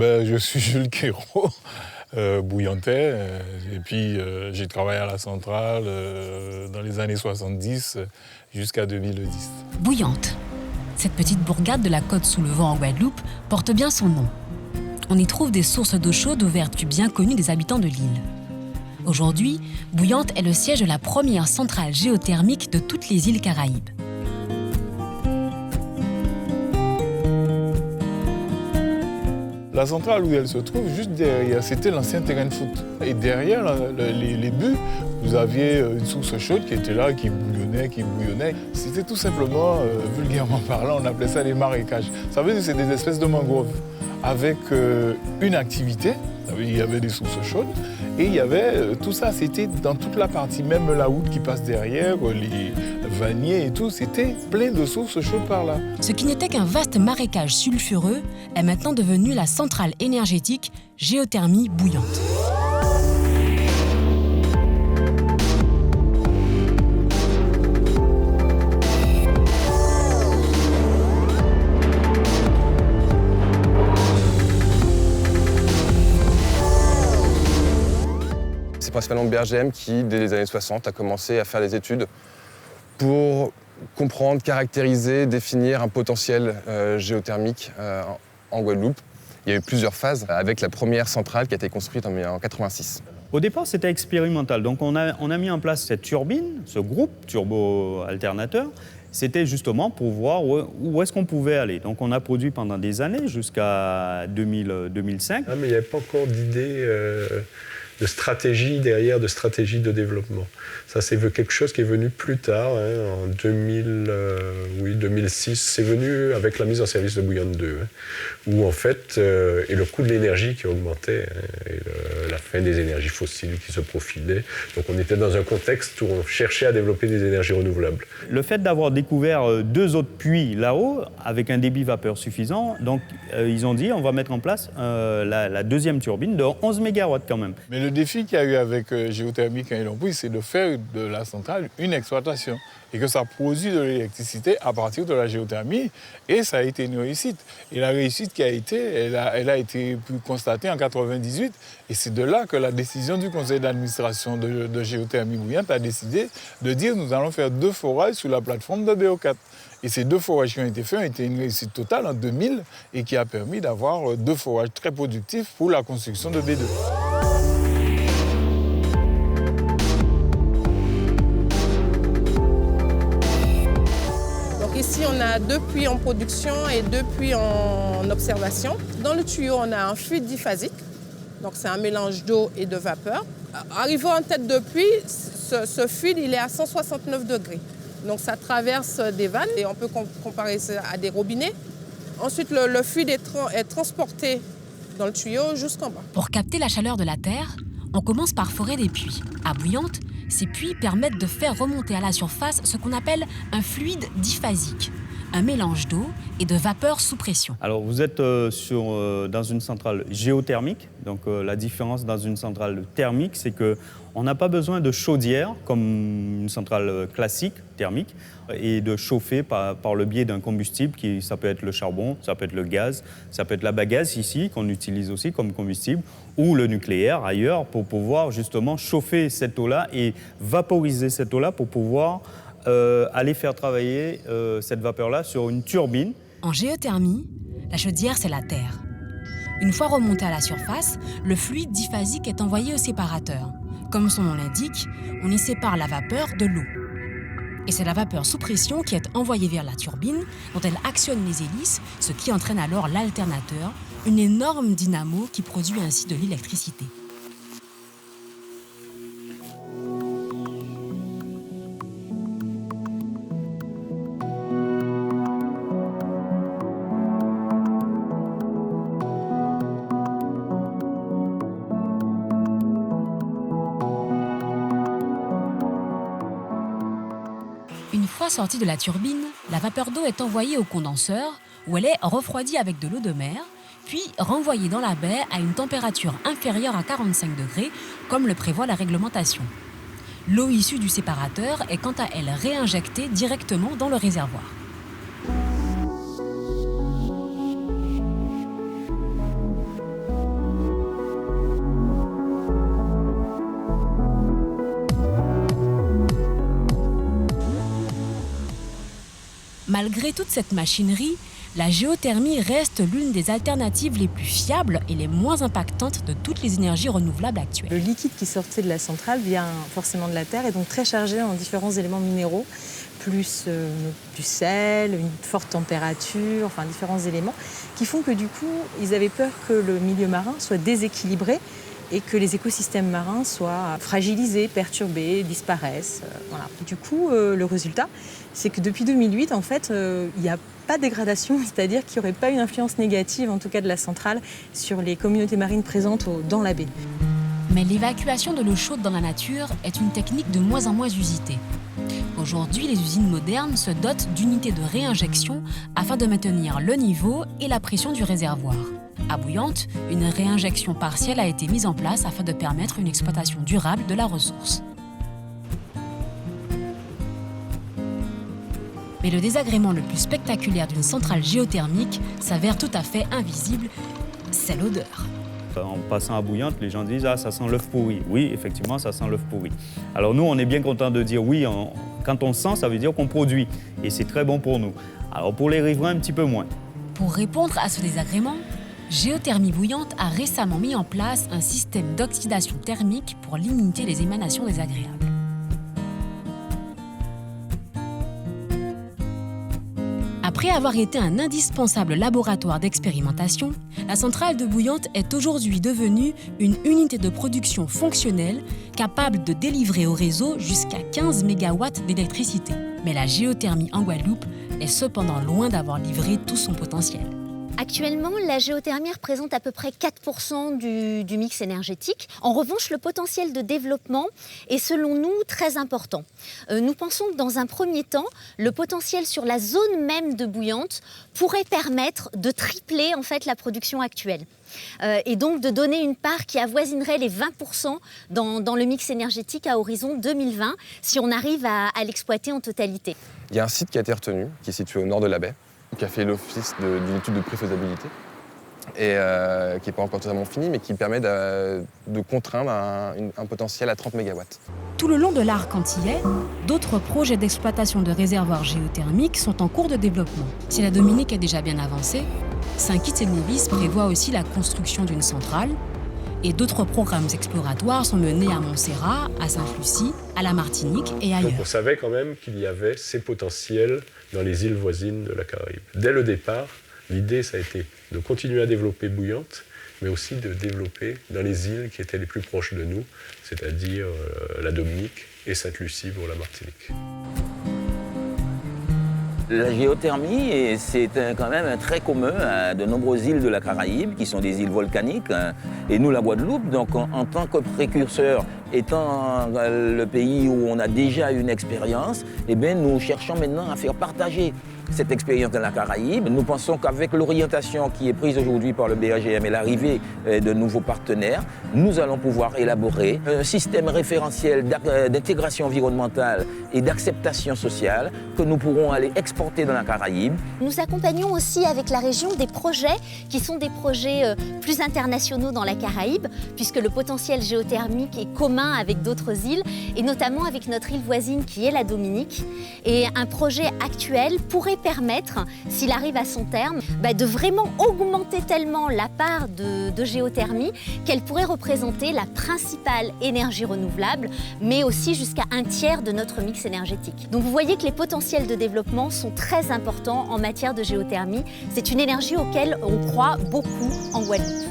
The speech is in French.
Je suis Jules Quérault, bouillantais. Et puis j'ai travaillé à la centrale dans les années 70 jusqu'à 2010. Bouillante. Cette petite bourgade de la Côte-sous-le-Vent en Guadeloupe porte bien son nom. On y trouve des sources d'eau chaude aux vertus bien connues des habitants de l'île. Aujourd'hui, Bouillante est le siège de la première centrale géothermique de toutes les îles Caraïbes. La centrale où elle se trouve, juste derrière, c'était l'ancien terrain de foot. Et derrière les buts, vous aviez une source chaude qui était là, qui bouillonnait. C'était tout simplement, vulgairement parlant, on appelait ça des marécages. Ça veut dire que c'est des espèces de mangroves avec une activité. Il y avait des sources chaudes et il y avait tout ça, c'était dans toute la partie, même la Houde qui passe derrière, les vanniers et tout, c'était plein de sources chaudes par là. Ce qui n'était qu'un vaste marécage sulfureux est maintenant devenu la centrale énergétique Géothermie Bouillante. C'est principalement BRGM qui, dès les années 60, a commencé à faire des études pour comprendre, caractériser, définir un potentiel géothermique en Guadeloupe. Il y a eu plusieurs phases avec la première centrale qui a été construite en 1986. Au départ, c'était expérimental. Donc on a mis en place cette turbine, ce groupe turbo-alternateur. C'était justement pour voir où est-ce qu'on pouvait aller. Donc on a produit pendant des années, jusqu'à 2005. Ah, mais il n'y avait pas encore d'idée de stratégie derrière, de stratégie de développement. Ça, c'est quelque chose qui est venu plus tard, en 2006. C'est venu avec la mise en service de Bouillante 2, où en fait, et le coût de l'énergie qui augmentait, et la fin des énergies fossiles qui se profilait. Donc on était dans un contexte où on cherchait à développer des énergies renouvelables. Le fait d'avoir découvert 2 autres puits là-haut, avec un débit vapeur suffisant, donc ils ont dit on va mettre en place la deuxième turbine de 11 MW quand même. Mais le défi qu'il y a eu avec Géothermie Canet-Lambouille, c'est de faire de la centrale une exploitation et que ça produit de l'électricité à partir de la géothermie, et ça a été une réussite. Et la réussite qui a été, elle a été constatée en 1998, et c'est de là que la décision du conseil d'administration de Géothermie Bouillante a décidé de dire nous allons faire 2 forages sur la plateforme de BO4. Et ces 2 forages qui ont été faits ont été une réussite totale en 2000 et qui a permis d'avoir 2 forages très productifs pour la construction de B2. Ici, on a 2 puits en production et 2 puits en observation. Dans le tuyau, on a un fluide diphasique, donc c'est un mélange d'eau et de vapeur. Arrivé en tête de puits, ce fluide il est à 169 degrés. Donc ça traverse des vannes et on peut comparer ça à des robinets. Ensuite, le fluide est transporté dans le tuyau jusqu'en bas. Pour capter la chaleur de la terre, on commence par forer des puits. À Bouillante, ces puits permettent de faire remonter à la surface ce qu'on appelle un fluide diphasique, un mélange d'eau et de vapeur sous pression. Alors vous êtes dans une centrale géothermique. Donc la différence dans une centrale thermique, c'est qu'on n'a pas besoin de chaudière comme une centrale classique thermique et de chauffer par le biais d'un combustible ça peut être le charbon, ça peut être le gaz, ça peut être la bagasse ici qu'on utilise aussi comme combustible ou le nucléaire ailleurs pour pouvoir justement chauffer cette eau-là et vaporiser cette eau-là pour pouvoir aller faire travailler cette vapeur-là sur une turbine. En géothermie, la chaudière, c'est la terre. Une fois remonté à la surface, le fluide diphasique est envoyé au séparateur. Comme son nom l'indique, on y sépare la vapeur de l'eau. Et c'est la vapeur sous pression qui est envoyée vers la turbine, dont elle actionne les hélices, ce qui entraîne alors l'alternateur, une énorme dynamo qui produit ainsi de l'électricité. Une fois sortie de la turbine, la vapeur d'eau est envoyée au condenseur où elle est refroidie avec de l'eau de mer, puis renvoyée dans la baie à une température inférieure à 45 degrés, comme le prévoit la réglementation. L'eau issue du séparateur est quant à elle réinjectée directement dans le réservoir. Malgré toute cette machinerie, la géothermie reste l'une des alternatives les plus fiables et les moins impactantes de toutes les énergies renouvelables actuelles. Le liquide qui sortait de la centrale vient forcément de la terre et donc très chargé en différents éléments minéraux, plus du sel, une forte température, enfin différents éléments qui font que du coup, ils avaient peur que le milieu marin soit déséquilibré et que les écosystèmes marins soient fragilisés, perturbés, disparaissent. Voilà. Du coup, le résultat, c'est que depuis 2008, en fait, il n'y a pas de dégradation, c'est-à-dire qu'il n'y aurait pas une influence négative, en tout cas de la centrale, sur les communautés marines présentes dans la baie. Mais l'évacuation de l'eau chaude dans la nature est une technique de moins en moins usitée. Aujourd'hui, les usines modernes se dotent d'unités de réinjection afin de maintenir le niveau et la pression du réservoir. À Bouillante, une réinjection partielle a été mise en place afin de permettre une exploitation durable de la ressource. Mais le désagrément le plus spectaculaire d'une centrale géothermique s'avère tout à fait invisible, c'est l'odeur. En passant à Bouillante, les gens disent « Ah, ça sent l'œuf pourri ». Oui, effectivement, ça sent l'œuf pourri. Alors nous, on est bien content de dire oui, quand on sent, ça veut dire qu'on produit. Et c'est très bon pour nous. Alors pour les riverains, un petit peu moins. Pour répondre à ce désagrément, Géothermie Bouillante a récemment mis en place un système d'oxydation thermique pour limiter les émanations désagréables. Après avoir été un indispensable laboratoire d'expérimentation, la centrale de Bouillante est aujourd'hui devenue une unité de production fonctionnelle capable de délivrer au réseau jusqu'à 15 MW d'électricité. Mais la géothermie en Guadeloupe est cependant loin d'avoir livré tout son potentiel. Actuellement, la géothermie représente à peu près 4% du mix énergétique. En revanche, le potentiel de développement est selon nous très important. Nous pensons que dans un premier temps, le potentiel sur la zone même de Bouillante pourrait permettre de tripler en fait la production actuelle. Et donc de donner une part qui avoisinerait les 20% dans le mix énergétique à horizon 2020 si on arrive à l'exploiter en totalité. Il y a un site qui a été retenu, qui est situé au nord de la baie, qui a fait l'office d'une étude de préfaisabilité et qui n'est pas encore totalement fini, mais qui permet de contraindre un potentiel à 30 MW. Tout le long de l'arc antillais, d'autres projets d'exploitation de réservoirs géothermiques sont en cours de développement. Si la Dominique est déjà bien avancée, Saint-Kitts-et-Nevis prévoit aussi la construction d'une centrale et d'autres programmes exploratoires sont menés à Montserrat, à Sainte-Lucie, à la Martinique et ailleurs. Donc on savait quand même qu'il y avait ces potentiels dans les îles voisines de la Caraïbe. Dès le départ, l'idée, ça a été de continuer à développer Bouillante, mais aussi de développer dans les îles qui étaient les plus proches de nous, c'est-à-dire la Dominique et Sainte-Lucie pour la Martinique. La géothermie, c'est quand même un trait commun à de nombreuses îles de la Caraïbe, qui sont des îles volcaniques, et nous, la Guadeloupe, donc en tant que précurseur, étant le pays où on a déjà une expérience, eh bien, nous cherchons maintenant à faire partager cette expérience dans la Caraïbe. Nous pensons qu'avec l'orientation qui est prise aujourd'hui par le BAGM et l'arrivée de nouveaux partenaires, nous allons pouvoir élaborer un système référentiel d'intégration environnementale et d'acceptation sociale que nous pourrons aller exporter dans la Caraïbe. Nous accompagnons aussi avec la région des projets qui sont des projets plus internationaux dans la Caraïbe, puisque le potentiel géothermique est commun avec d'autres îles, et notamment avec notre île voisine qui est la Dominique. Et un projet actuel pourrait permettre, s'il arrive à son terme, de vraiment augmenter tellement la part de géothermie qu'elle pourrait représenter la principale énergie renouvelable, mais aussi jusqu'à 1/3 de notre mix énergétique. Donc vous voyez que les potentiels de développement sont très importants en matière de géothermie. C'est une énergie auquel on croit beaucoup en Guadeloupe.